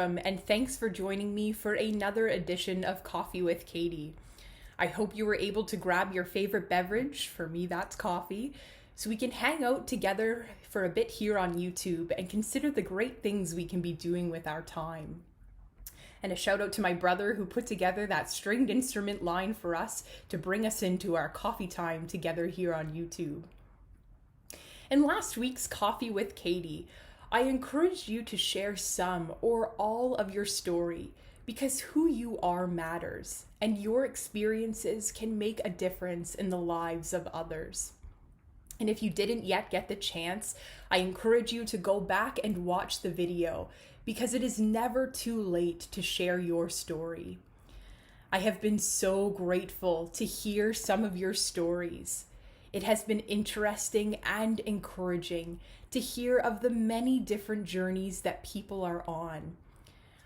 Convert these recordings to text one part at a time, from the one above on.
welcome, and thanks for joining me for another edition of Coffee with Katie. I hope you were able to grab your favorite beverage, for me that's coffee, so we can hang out together for a bit here on YouTube and consider the great things we can be doing with our time. And a shout out to my brother who put together that stringed instrument line for us to bring us into our coffee time together here on YouTube. In last week's Coffee with Katie, I encouraged you to share some or all of your story because who you are matters and your experiences can make a difference in the lives of others. And if you didn't yet get the chance, I encourage you to go back and watch the video because it is never too late to share your story. I have been so grateful to hear some of your stories. It has been interesting and encouraging to hear of the many different journeys that people are on.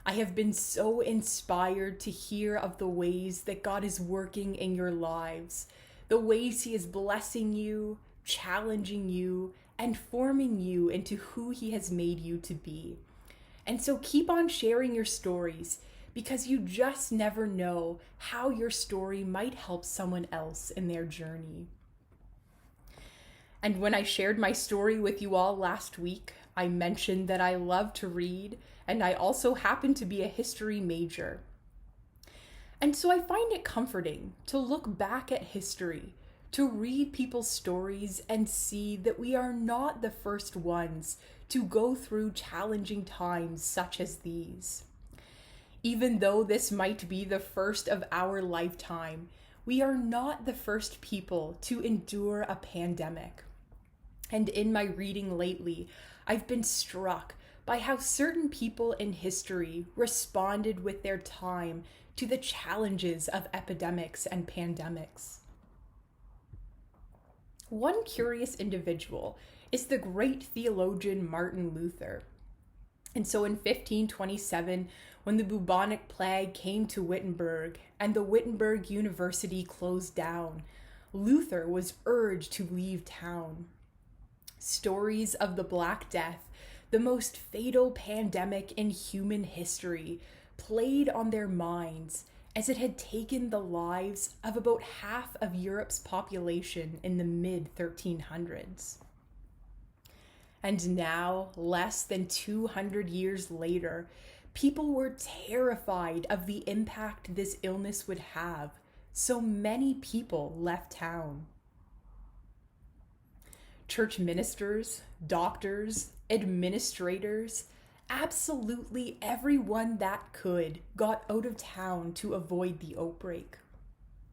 I have been so inspired to hear of the ways that God is working in your lives, the ways He is blessing you, challenging you, and forming you into who He has made you to be. And so keep on sharing your stories because you just never know how your story might help someone else in their journey. And when I shared my story with you all last week, I mentioned that I love to read, and I also happen to be a history major. And so I find it comforting to look back at history, to read people's stories and see that we are not the first ones to go through challenging times such as these. Even though this might be the first of our lifetime, we are not the first people to endure a pandemic. And in my reading lately, I've been struck by how certain people in history responded with their time to the challenges of epidemics and pandemics. One curious individual is the great theologian Martin Luther. And so in 1527, when the bubonic plague came to Wittenberg and the Wittenberg University closed down, Luther was urged to leave town. Stories of the Black Death, the most fatal pandemic in human history, played on their minds as it had taken the lives of about half of Europe's population in the mid-1300s. And now, less than 200 years later, people were terrified of the impact this illness would have, so many people left town. Church ministers, doctors, administrators, absolutely everyone that could got out of town to avoid the outbreak.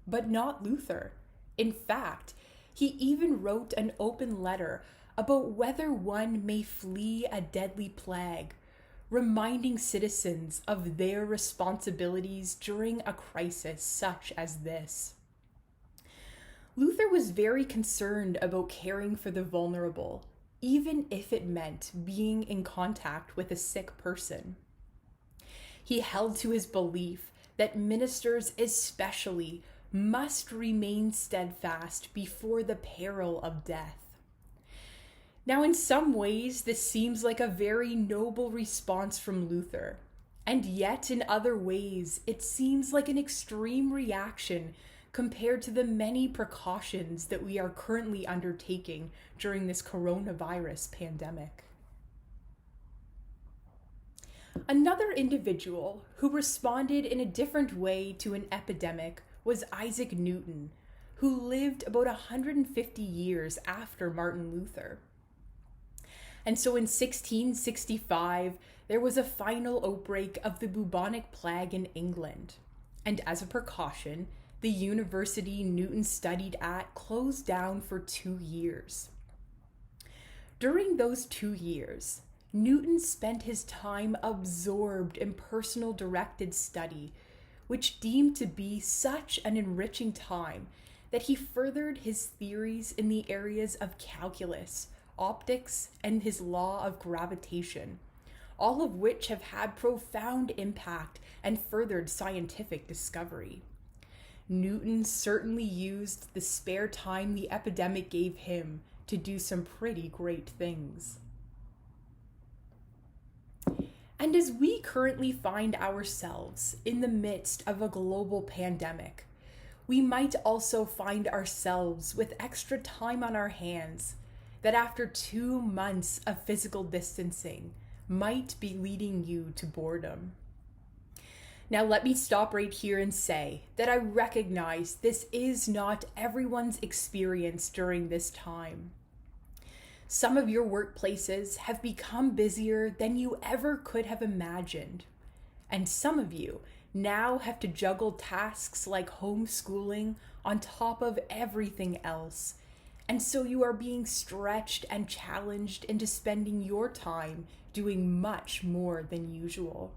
But not Luther. In fact, he even wrote an open letter about whether one may flee a deadly plague, reminding citizens of their responsibilities during a crisis such as this. Luther was very concerned about caring for the vulnerable, even if it meant being in contact with a sick person. He held to his belief that ministers especially must remain steadfast before the peril of death. Now, in some ways, this seems like a very noble response from Luther, and yet in other ways, it seems like an extreme reaction compared to the many precautions that we are currently undertaking during this coronavirus pandemic. Another individual who responded in a different way to an epidemic was Isaac Newton, who lived about 150 years after Martin Luther. And so in 1665, there was a final outbreak of the bubonic plague in England. And as a precaution, the university Newton studied at closed down for 2 years. During those 2 years, Newton spent his time absorbed in personal directed study, which deemed to be such an enriching time that he furthered his theories in the areas of calculus, optics, and his law of gravitation, all of which have had profound impact and furthered scientific discovery. Newton certainly used the spare time the epidemic gave him to do some pretty great things. And as we currently find ourselves in the midst of a global pandemic, we might also find ourselves with extra time on our hands that after 2 months of physical distancing might be leading you to boredom. Now, let me stop right here and say that I recognize this is not everyone's experience during this time. Some of your workplaces have become busier than you ever could have imagined. And some of you now have to juggle tasks like homeschooling on top of everything else. And so you are being stretched and challenged into spending your time doing much more than usual.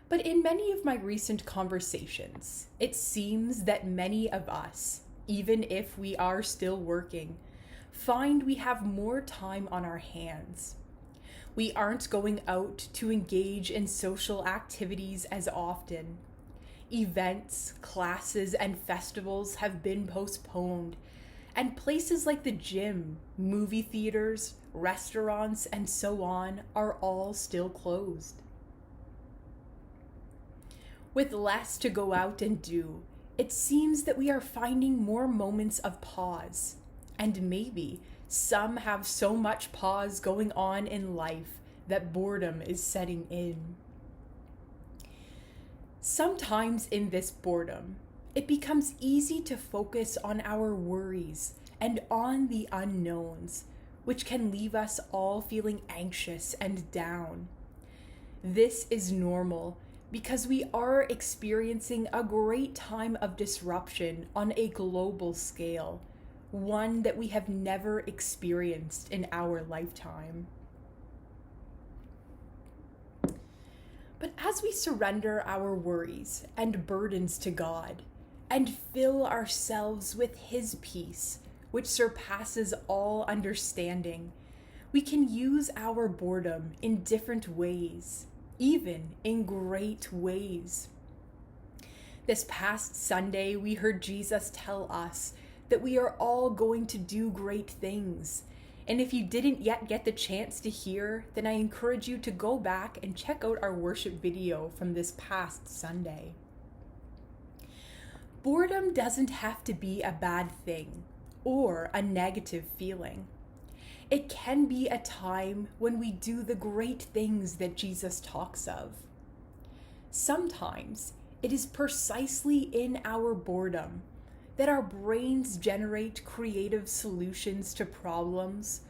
But in many of my recent conversations, it seems that many of us, even if we are still working, find we have more time on our hands. We aren't going out to engage in social activities as often. Events, classes, and festivals have been postponed, and places like the gym, movie theaters, restaurants, and so on are all still closed. With less to go out and do, it seems that we are finding more moments of pause. And maybe some have so much pause going on in life that boredom is setting in. Sometimes in this boredom, it becomes easy to focus on our worries and on the unknowns, which can leave us all feeling anxious and down. This is normal because we are experiencing a great time of disruption on a global scale, one that we have never experienced in our lifetime. But as we surrender our worries and burdens to God and fill ourselves with His peace, which surpasses all understanding, we can use our boredom in different ways, even in great ways. This past Sunday, we heard Jesus tell us that we are all going to do great things. And if you didn't yet get the chance to hear, then I encourage you to go back and check out our worship video from this past Sunday. Boredom doesn't have to be a bad thing or a negative feeling. It can be a time when we do the great things that Jesus talks of. Sometimes it is precisely in our boredom that our brains generate creative solutions to problems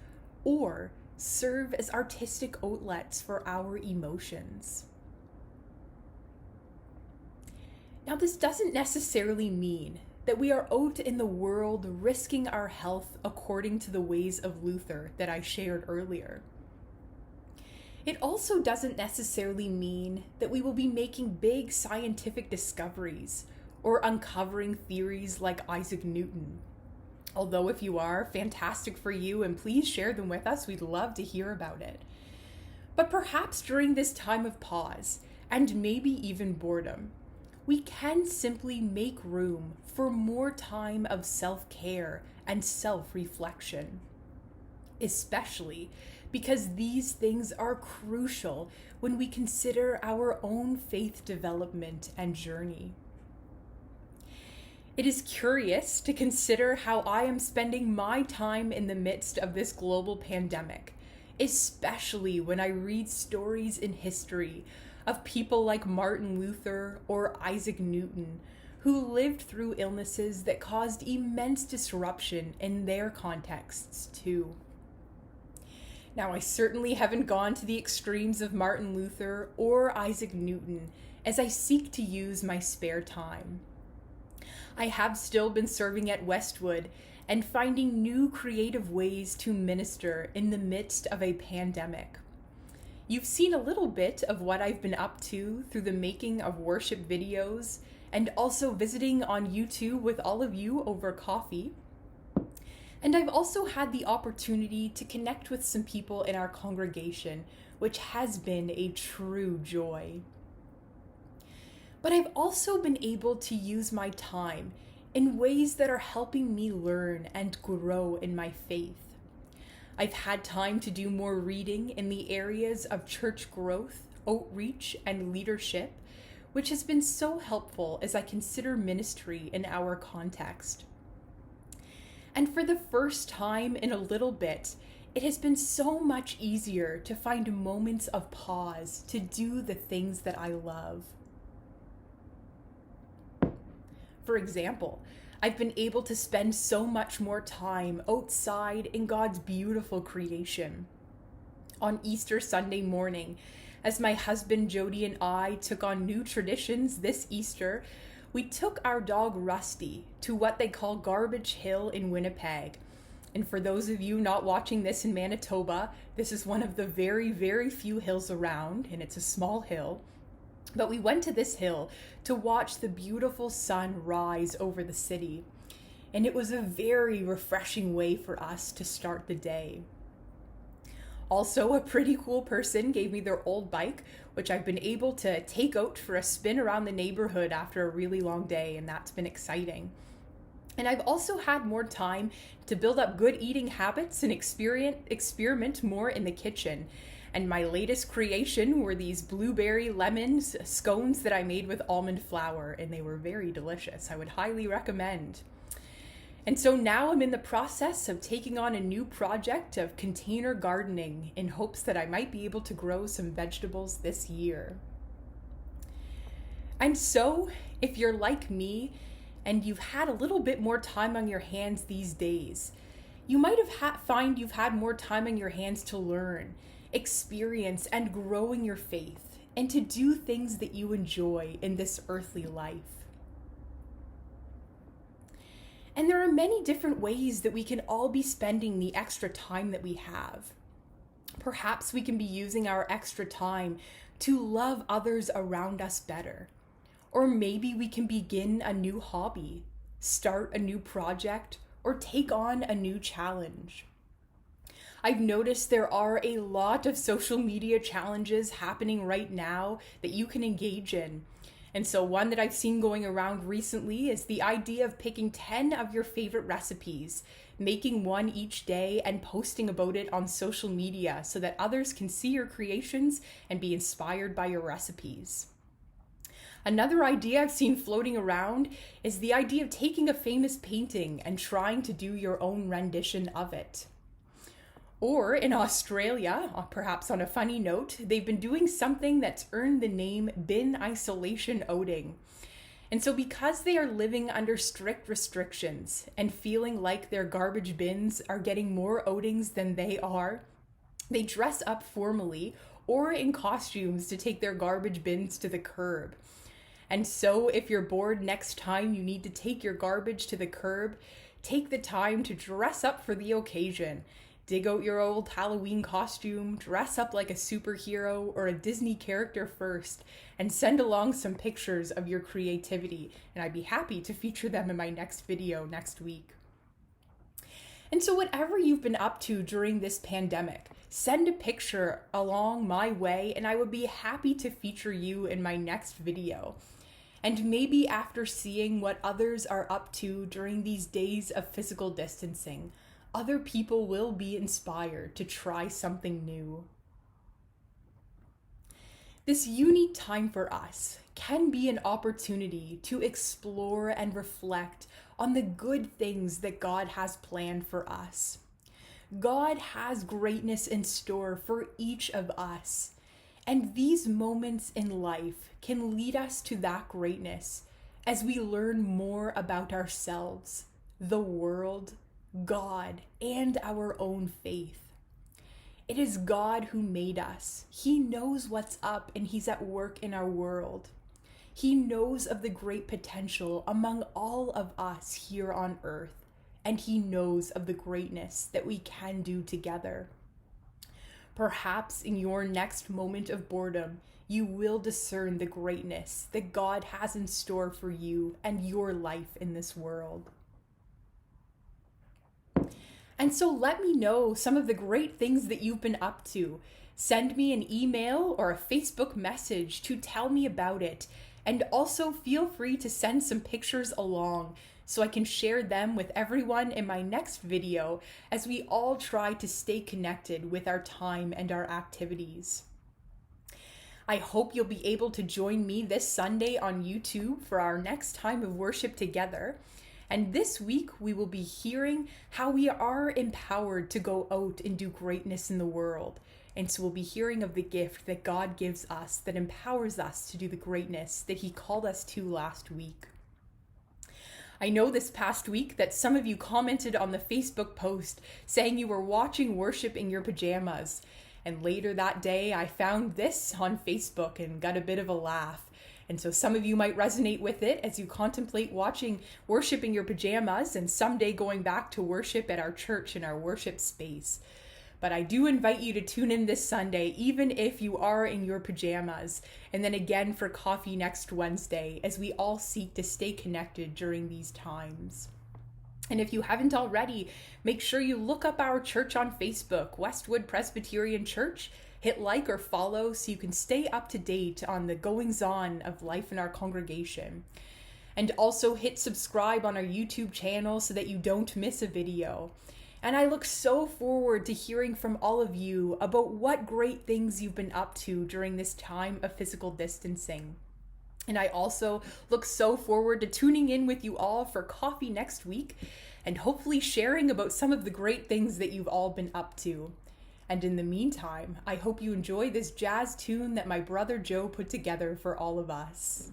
or serve as artistic outlets for our emotions. Now, this doesn't necessarily mean that we are out in the world risking our health according to the ways of Luther that I shared earlier. It also doesn't necessarily mean that we will be making big scientific discoveries or uncovering theories like Isaac Newton. Although if you are, fantastic for you, and please share them with us. We'd love to hear about it. But perhaps during this time of pause, and maybe even boredom, we can simply make room for more time of self-care and self-reflection. Especially because these things are crucial when we consider our own faith development and journey. It is curious to consider how I am spending my time in the midst of this global pandemic, especially when I read stories in history of people like Martin Luther or Isaac Newton, who lived through illnesses that caused immense disruption in their contexts too. Now, I certainly haven't gone to the extremes of Martin Luther or Isaac Newton as I seek to use my spare time. I have still been serving at Westwood and finding new creative ways to minister in the midst of a pandemic. You've seen a little bit of what I've been up to through the making of worship videos and also visiting on YouTube with all of you over coffee. And I've also had the opportunity to connect with some people in our congregation, which has been a true joy. But I've also been able to use my time in ways that are helping me learn and grow in my faith. I've had time to do more reading in the areas of church growth, outreach, and leadership, which has been so helpful as I consider ministry in our context. And for the first time in a little bit, it has been so much easier to find moments of pause to do the things that I love. For example, I've been able to spend so much more time outside in God's beautiful creation. On Easter Sunday morning, as my husband Jody and I took on new traditions this Easter, we took our dog Rusty to what they call Garbage Hill in Winnipeg. And for those of you not watching this in Manitoba, this is one of the very, very few hills around, and it's a small hill. But we went to this hill to watch the beautiful sun rise over the city. And it was a very refreshing way for us to start the day. Also, a pretty cool person gave me their old bike, which I've been able to take out for a spin around the neighborhood after a really long day, and that's been exciting. And I've also had more time to build up good eating habits and experiment more in the kitchen. And my latest creation were these blueberry lemons scones that I made with almond flour, and they were very delicious. I would highly recommend. And so now I'm in the process of taking on a new project of container gardening in hopes that I might be able to grow some vegetables this year. And so, if you're like me and you've had a little bit more time on your hands these days, you might have find you've had more time on your hands to learn, experience, and grow in your faith, and to do things that you enjoy in this earthly life. And there are many different ways that we can all be spending the extra time that we have. Perhaps we can be using our extra time to love others around us better. Or maybe we can begin a new hobby, start a new project, or take on a new challenge. I've noticed there are a lot of social media challenges happening right now that you can engage in. And so one that I've seen going around recently is the idea of picking 10 of your favorite recipes, making one each day and posting about it on social media so that others can see your creations and be inspired by your recipes. Another idea I've seen floating around is the idea of taking a famous painting and trying to do your own rendition of it. Or in Australia, perhaps on a funny note, they've been doing something that's earned the name bin isolation outing. And so because they are living under strict restrictions and feeling like their garbage bins are getting more outings than they are, they dress up formally or in costumes to take their garbage bins to the curb. And so if you're bored next time you need to take your garbage to the curb, take the time to dress up for the occasion. Dig out your old Halloween costume, dress up like a superhero or a Disney character first, and send along some pictures of your creativity, and I'd be happy to feature them in my next video next week. And so whatever you've been up to during this pandemic, send a picture along my way, and I would be happy to feature you in my next video. And maybe after seeing what others are up to during these days of physical distancing, other people will be inspired to try something new. This unique time for us can be an opportunity to explore and reflect on the good things that God has planned for us. God has greatness in store for each of us, and these moments in life can lead us to that greatness as we learn more about ourselves, the world, God, and our own faith. It is God who made us. He knows what's up and He's at work in our world. He knows of the great potential among all of us here on earth, and He knows of the greatness that we can do together. Perhaps in your next moment of boredom, you will discern the greatness that God has in store for you and your life in this world. And so let me know some of the great things that you've been up to. Send me an email or a Facebook message to tell me about it. And also feel free to send some pictures along so I can share them with everyone in my next video as we all try to stay connected with our time and our activities. I hope you'll be able to join me this Sunday on YouTube for our next time of worship together. And this week we will be hearing how we are empowered to go out and do greatness in the world. And so we'll be hearing of the gift that God gives us that empowers us to do the greatness that He called us to last week. I know this past week that some of you commented on the Facebook post saying you were watching worship in your pajamas. And later that day, I found this on Facebook and got a bit of a laugh. And so some of you might resonate with it as you contemplate watching worship in your pajamas and someday going back to worship at our church in our worship space. But I do invite you to tune in this Sunday, even if you are in your pajamas, and then again for coffee next Wednesday, as we all seek to stay connected during these times. And if you haven't already, make sure you look up our church on Facebook, Westwood Presbyterian Church. Hit like or follow so you can stay up to date on the goings-on of life in our congregation. And also hit subscribe on our YouTube channel so that you don't miss a video. And I look so forward to hearing from all of you about what great things you've been up to during this time of physical distancing. And I also look so forward to tuning in with you all for coffee next week and hopefully sharing about some of the great things that you've all been up to. And in the meantime, I hope you enjoy this jazz tune that my brother Joe put together for all of us.